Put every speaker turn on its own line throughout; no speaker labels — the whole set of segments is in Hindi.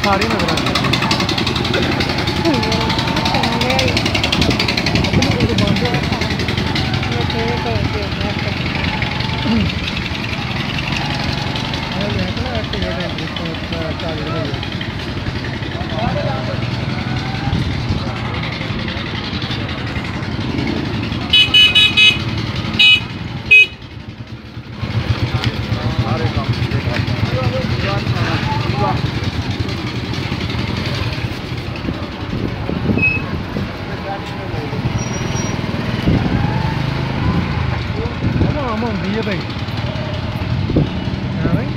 सारी नजर आती है। है भाई भाई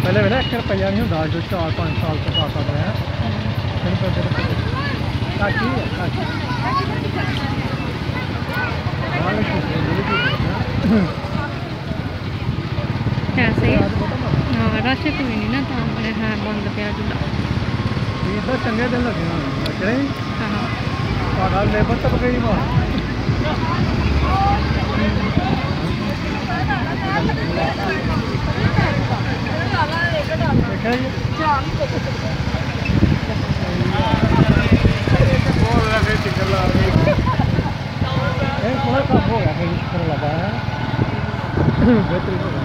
पहले मेरा 1 रुपया नहीं होता जो 4-5 साल तक आता रहा
रश तो नहीं ना बंद पे
चंगे दिन लगे लेबर तो गई थोड़ा कम हो गया लगा है बेहतरीन हो गया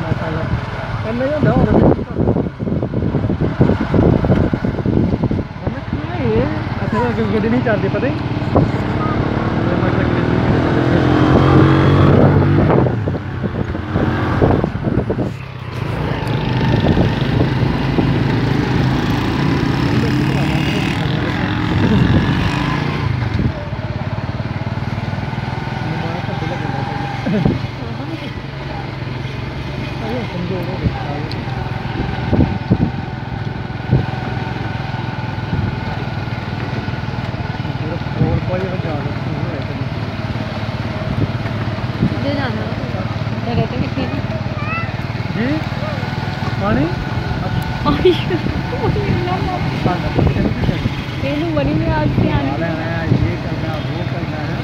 मसाला गड्डी नहीं चलती पता ही जी पानी
बनी में आज से आने
ये करना वो करना है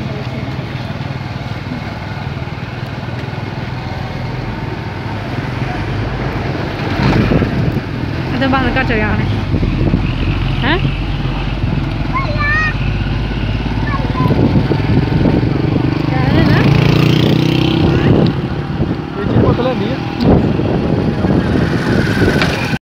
तो बाहर का चले आने हैं